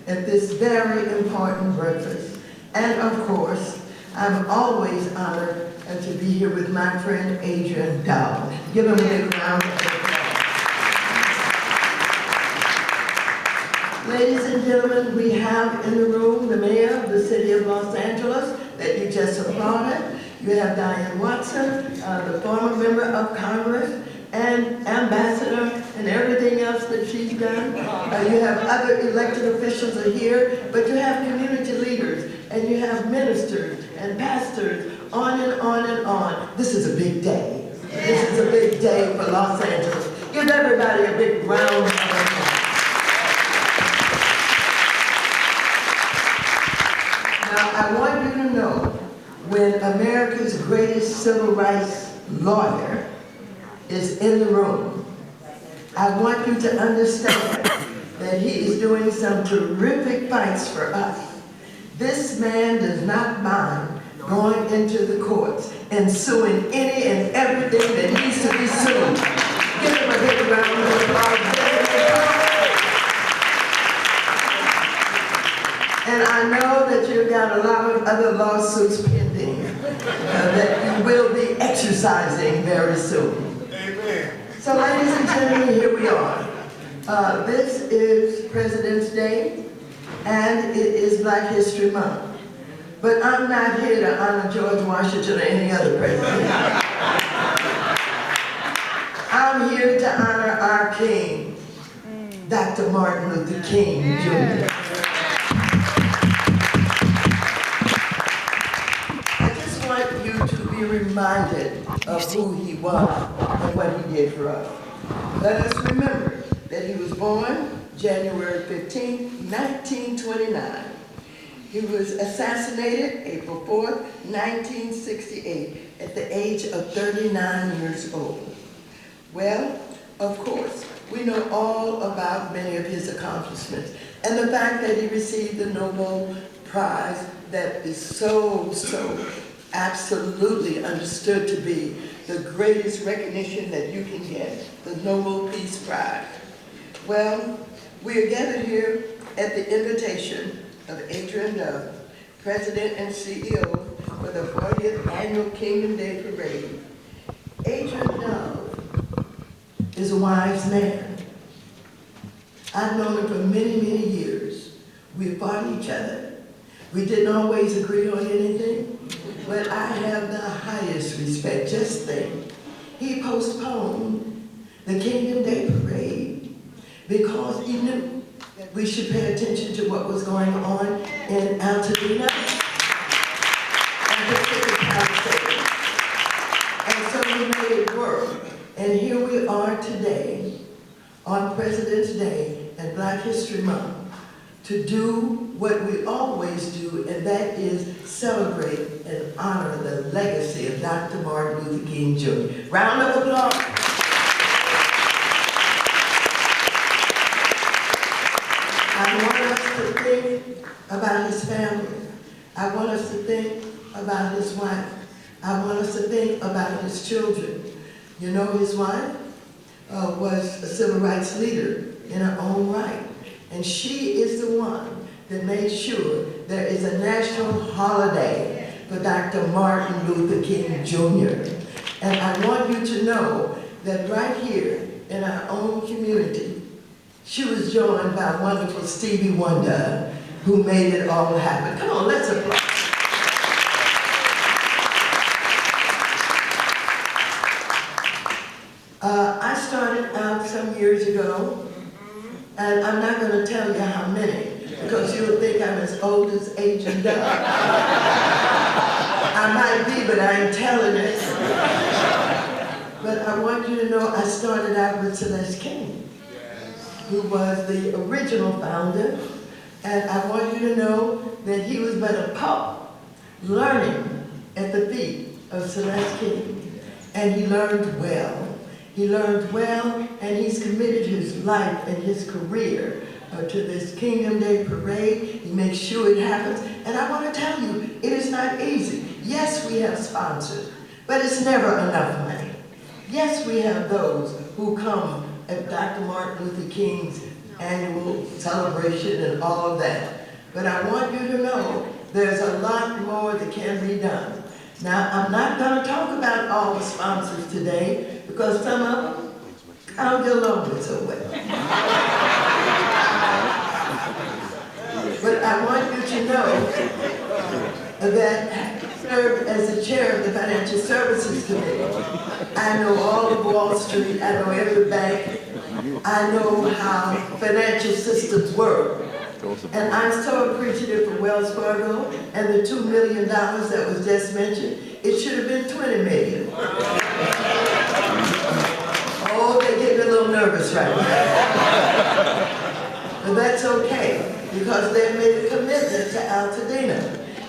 at this very important breakfast. And of course, I'm always honored to be here with my friend Adrian. Give him a big round of applause. Ladies and gentlemen, we have in the room the mayor of the city of Los Angeles that you just applauded. You have Diane Watson, the former member of Congress, and ambassador, and everything else that she's done. You have other elected officials are here, but you have community leaders, and you have ministers and pastors, on and on and on. This is a big day. This is a big day for Los Angeles. Give everybody a big round of applause. Now, I want you to know, when America's greatest civil rights lawyer is in the room, I want you to understand that he is doing some terrific fights for us. This man does not mind going into the courts and suing any and everything that needs to be sued. Give him a big round of applause. And I know that you've got a lot of other lawsuits pending that you will be exercising very soon. Amen. So ladies and gentlemen, here we are. This is President's Day, and it is Black History Month. But I'm not here to honor George Washington or any other president. I'm here to honor our king, Dr. Martin Luther King, Jr. Be reminded of who he was and what he did for us. Let us remember that he was born January 15, 1929. He was assassinated April 4th, 1968, at the age of 39 years old. Well, of course, we know all about many of his accomplishments and the fact that he received the Nobel Prize that is so absolutely understood to be the greatest recognition that you can get, the Nobel Peace Prize. Well, we are gathered here at the invitation of Adrian, President and CEO for the 40th Annual Kingdom Day Parade. Adrian is a wise man. I've known him for many, many years. We fought each other. We didn't always agree on anything, but I have the highest respect. Just think, he postponed the Kingdom Day Parade because he knew that we should pay attention to what was going on in Altadena and Pacific Palisades. And so we made it work. And here we are today on President's Day and Black History Month to do what we always do, and that is celebrate and honor the legacy of Dr. Martin Luther King Jr. Round of applause. I want us to think about his family. I want us to think about his wife. I want us to think about his children. You know, his wife was a civil rights leader in her own right. And she is the one that made sure there is a national holiday for Dr. Martin Luther King Jr. And I want you to know that right here in our own community, she was joined by wonderful Stevie Wonder, who made it all happen. Come on, let's applaud. I started out some years ago, and I'm not going to tell you how many, because you'll think I'm as old as Adrian. I might be, but I ain't telling it. But I want you to know I started out with Celeste King, who was the original founder. And I want you to know that he was but a pup learning at the feet of Celeste King. And he learned well. He learned well, and he's committed his life and his career to this Kingdom Day Parade. He makes sure it happens. And I want to tell you, it is not easy. Yes, we have sponsors, but it's never enough money. Yes, we have those who come at Dr. Martin Luther King's annual celebration and all of that. But I want you to know there's a lot more that can be done. Now, I'm not going to talk about all the sponsors today because some of them I don't get along with so well. But I want you to know that I serve as the chair of the Financial Services Committee. I know all of Wall Street, I know every bank, I know how financial systems work. And I'm so appreciative for Wells Fargo and the $2 million that was just mentioned. It should have been $20 million. Oh, they're getting a little nervous right now. But that's okay, because they made a commitment to Altadena.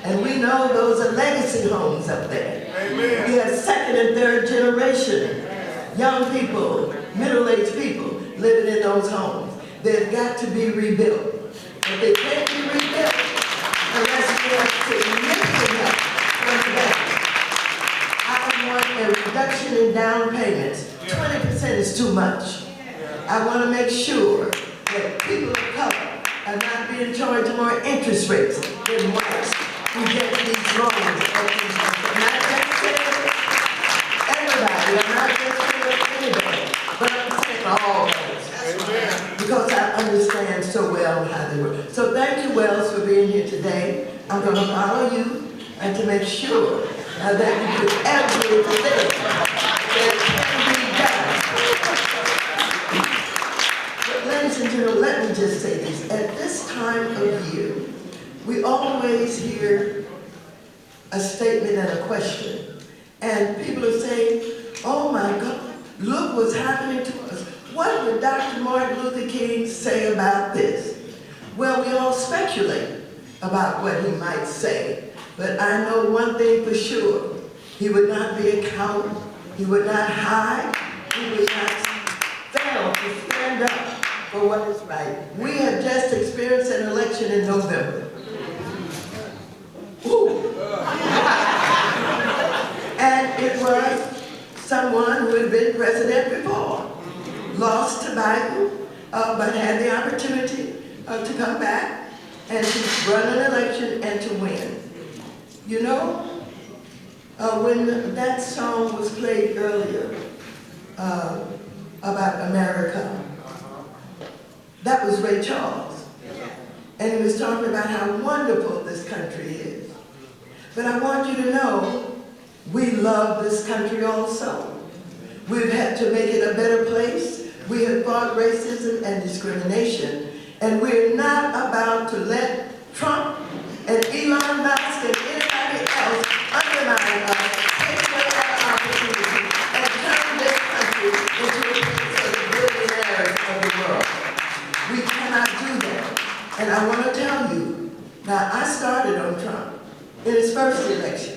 And we know those are legacy homes up there. Amen. We have second and third generation, young people, middle-aged people living in those homes. They've got to be rebuilt. But they can't be rebuilt unless we have significant help from the bank. I want a reduction in down payments. 20% is too much. I want to make sure that people of color are not being charged more interest rates than whites who get these loans. I'm not just saying everybody, I'm not just saying anybody, but I'm saying all those. Because I understand so well how they work. So thank you, Wells, for being here today. I'm going to follow you and to make sure that you do everything that can be done. But ladies and gentlemen, let me just say this. At this time of year, we always hear a statement and a question. And people are saying, oh my God, look what's happening to us. What would Dr. Martin Luther King say about this? Well, we all speculate about what he might say, but I know one thing for sure. He would not be a coward. He would not hide. He would not fail to stand up for what is right. We have just experienced an election in November. Ooh. And it was someone who had been president before. Lost to Biden, but had the opportunity to come back and to run an election and to win. You know, when that song was played earlier about America, that was Ray Charles. And he was talking about how wonderful this country is. But I want you to know, we love this country also. We've had to make it a better place. We have fought racism and discrimination, and we're not about to let Trump and Elon Musk and anybody else undermine us, take away our opportunity, and turn this country into a place of the billionaires of the world. We cannot do that. And I want to tell you, now I started on Trump in his first election.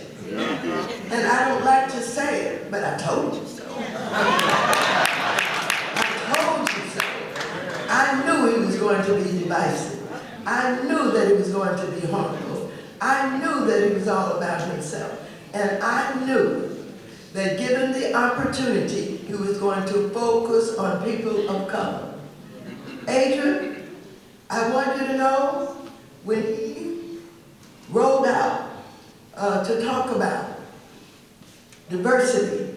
And I don't like to say it, but I told you so. I knew he was going to be divisive. I knew that he was going to be harmful. I knew that he was all about himself. And I knew that given the opportunity, he was going to focus on people of color. Adrian, I want you to know, when he rolled out to talk about diversity,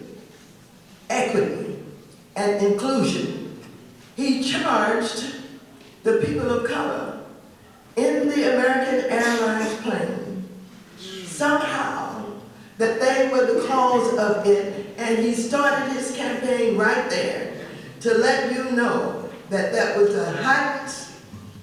equity, and inclusion, he charged the people of color in the American Airlines plane somehow that they were the cause of it, and he started his campaign right there to let you know that that was the highest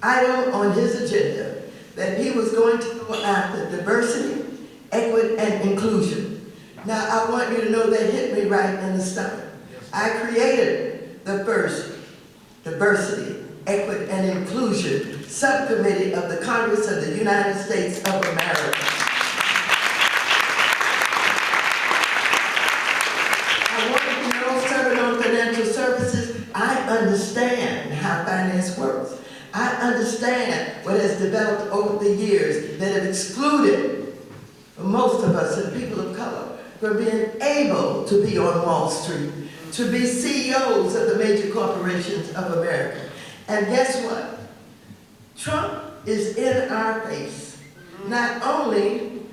item on his agenda, that he was going to go after diversity, equity, and inclusion. Now, I want you to know that hit me right in the stomach. I created the first Diversity, Equity, and Inclusion Subcommittee of the Congress of the United States of America. I want you to know, serving on financial services, I understand how finance works. I understand what has developed over the years that have excluded most of us and people of color from being able to be on Wall Street, to be CEOs of the major corporations of America. And guess what? Trump is in our face. Not only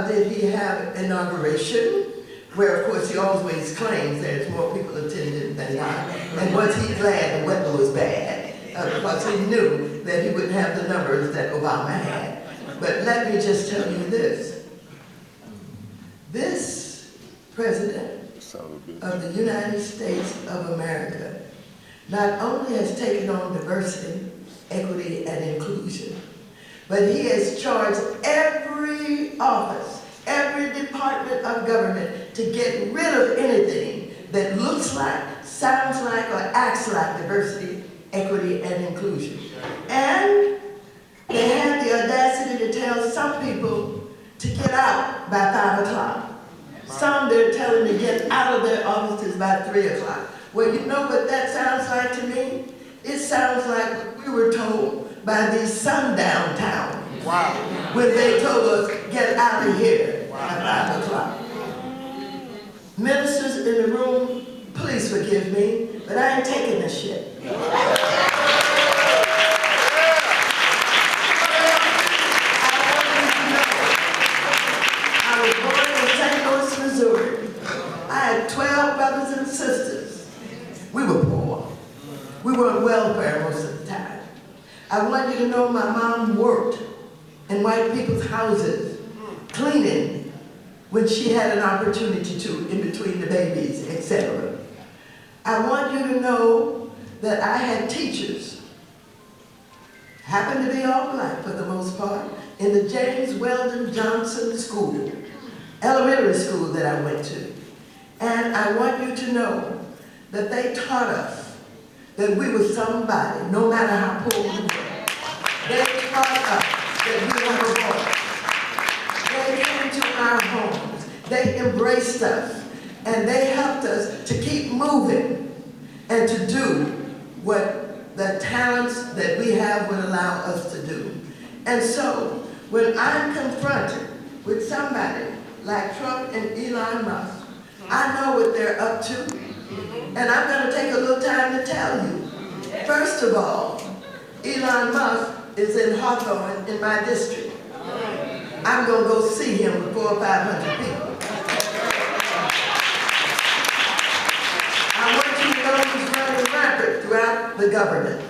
did he have inauguration, where of course he always claims there's more people attending than not, and was he glad the weather was bad, because he knew that he wouldn't have the numbers that Obama had. But let me just tell you this. This president of the United States of America not only has taken on diversity, equity, and inclusion, but he has charged every office, every department of government to get rid of anything that looks like, sounds like, or acts like diversity, equity, and inclusion. And they had the audacity to tell some people to get out by 5 o'clock. Some they're telling to get out of their offices by 3 o'clock. Well, you know what that sounds like to me? It sounds like what we were told by these sundown towns. Wow. When they told us, get out of here at 5 o'clock. Ministers in the room, please forgive me, but I ain't taking this shit. I was born in St. Louis, Missouri. I had 12 brothers and sisters. We were poor. We were on welfare most of the time. I want you to know my mom worked in white people's houses, cleaning when she had an opportunity to, in between the babies, etc. I want you to know that I had teachers, happened to be all black for the most part, in the James Weldon Johnson School, elementary school that I went to. And I want you to know that they taught us that we were somebody, no matter how poor we were. They taught us that we have a voice. They came to our homes. They embraced us. And they helped us to keep moving and to do what the talents that we have would allow us to do. And so, when I'm confronted with somebody like Trump and Elon Musk, I know what they're up to. And I'm going to take a little time to tell you. First of all, Elon Musk is in Hawthorne in my district. I'm going to go see him with 400 or 500 people. I want you to know he's running rampant throughout the government.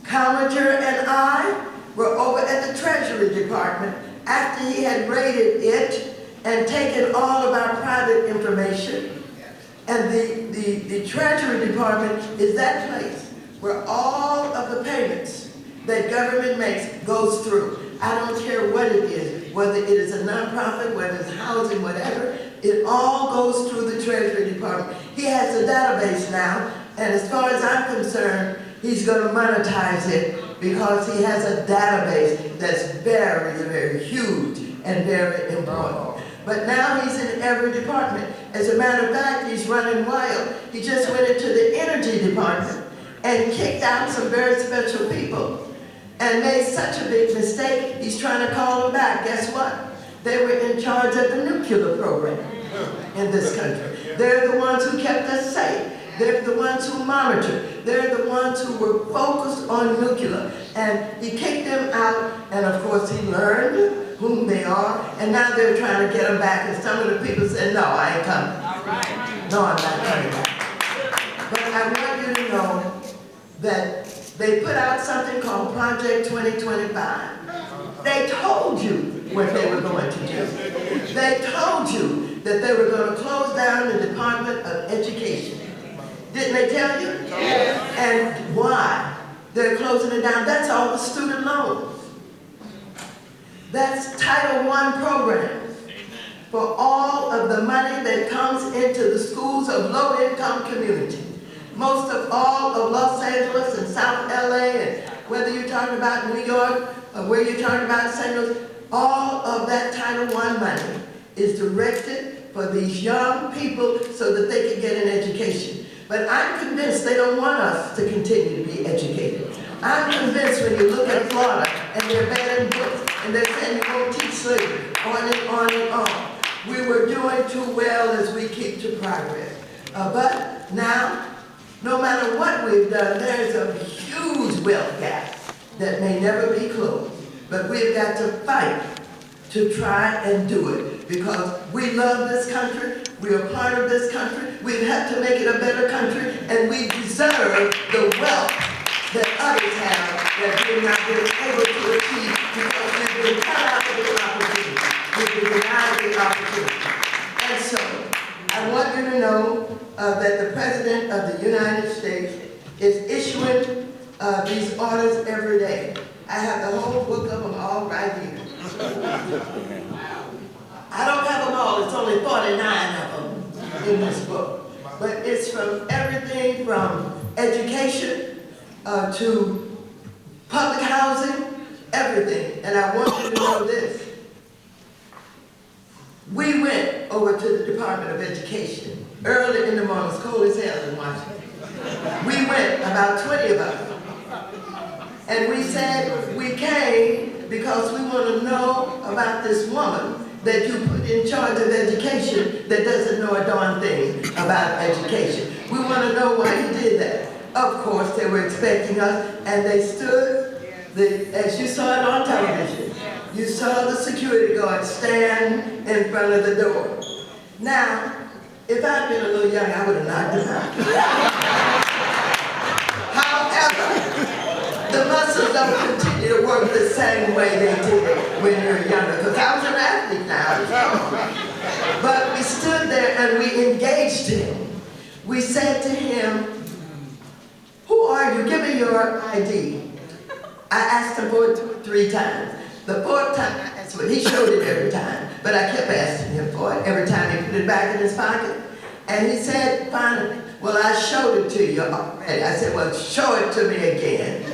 Commenter and I were over at the Treasury Department after he had raided it and taken all of our private information. And the Treasury Department is that place where all of the payments that government makes goes through. I don't care what it is, whether it is a nonprofit, whether it's housing, whatever, it all goes through the Treasury Department. He has a database now, and as far as I'm concerned, he's going to monetize it because he has a database that's very, very huge and very important. But now he's in every department. As a matter of fact, he's running wild. He just went into the energy department and kicked out some very special people and made such a big mistake, he's trying to call them back. Guess what? They were in charge of the nuclear program in this country. They're the ones who kept us safe. They're the ones who monitored. They're the ones who were focused on nuclear. And he kicked them out, and of course he learned whom they are, and now they're trying to get them back, and some of the people said, no, I ain't coming. All right. No, I'm not coming back. But I want you to know that they put out something called Project 2025. They told you what they were going to do. They told you that they were going to close down the Department of Education. Didn't they tell you? Yes. And why they're closing it down? That's all the student loans. That's Title I programs for all of the money that comes into the schools of low-income communities. Most of all of Los Angeles and South LA, and whether you're talking about New York or where you're talking about St. Louis, all of that Title I money is directed for these young people so that they can get an education. But I'm convinced they don't want us to continue to be educated. I'm convinced when you look at Florida and they're banning books and they're saying you won't teach slavery, on and on and on. We were doing too well as we keep to progress. But now, no matter what we've done, there's a huge wealth gap that may never be closed. But we've got to fight to try and do it because we love this country, we are part of this country, we've had to make it a better country, and we deserve the wealth that others have that we're not been able to achieve because we've been cut out of the opportunity. We've been denied the opportunity. And so, I want you to know that the President of the United States is issuing these orders every day. I have the whole book of them all right here. I don't have them all, it's only 49 of them in this book. But it's from everything from education to public housing, everything. And I want you to know this. We went over to the Department of Education early in the morning, it's cold as hell in Washington. We went, about 20 of us. And we said we came because we want to know about this woman that you put in charge of education that doesn't know a darn thing about education. We want to know why you did that. Of course, they were expecting us, and they stood, as you saw it on television, you saw the security guard stand in front of the door. Now, if I'd been a little young, I would have knocked him out. However, the muscles don't continue to work the same way they did when you're younger, because I was an athlete now. But we stood there and we engaged him. We said to him, "Who are you? Give me your ID." I asked him for it 3 times. The 4th time I asked for it, he showed it every time, but I kept asking him for it every time he put it back in his pocket. And he said finally, "Well, I showed it to you already." I said, "Well, show it to me again.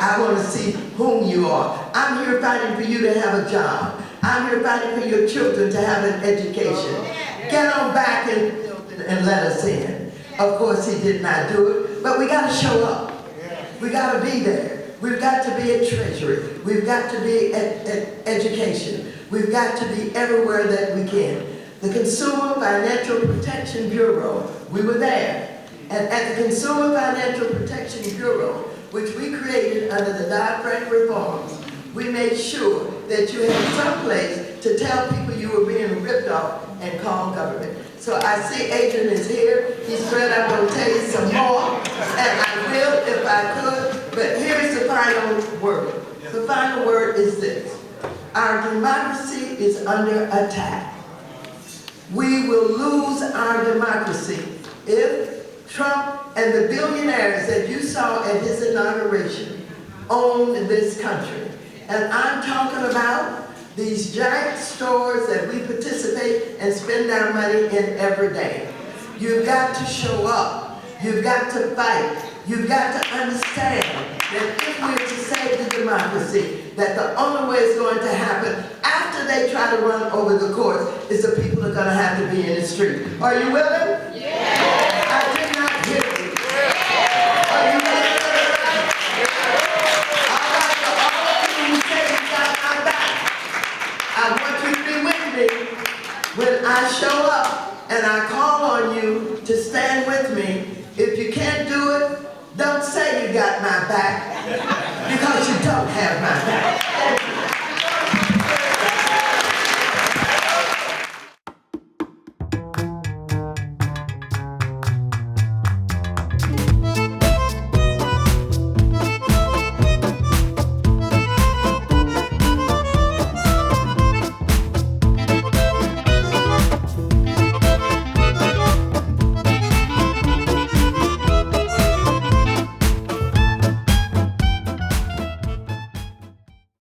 I want to see whom you are. I'm here fighting for you to have a job. I'm here fighting for your children to have an education. Get on back and let us in." Of course, he did not do it, but we got to show up. We got to be there. We've got to be at Treasury. We've got to be at education. We've got to be everywhere that we can. The Consumer Financial Protection Bureau, we were there. And at the Consumer Financial Protection Bureau, which we created under the Dodd-Frank reforms, we made sure that you had some place to tell people you were being ripped off and call government. So I see Adrian is here. He's afraid I'm going to tell you some more, and I will if I could. But here's the final word. The final word is this. Our democracy is under attack. We will lose our democracy if Trump and the billionaires that you saw at his inauguration own this country. And I'm talking about these giant stores that we participate and spend our money in every day. You've got to show up. You've got to fight. You've got to understand that if we're to save the democracy, that the only way it's going to happen after they try to run over the courts is the people are going to have to be in the street. Are you willing? Yeah. I did not hear you. Yeah. Are you willing? All right, so all of you who say you got my back, I want you to be with me when I show up and I call on you to stand with me. If you can't do it, don't say you got my back, because you don't have my back.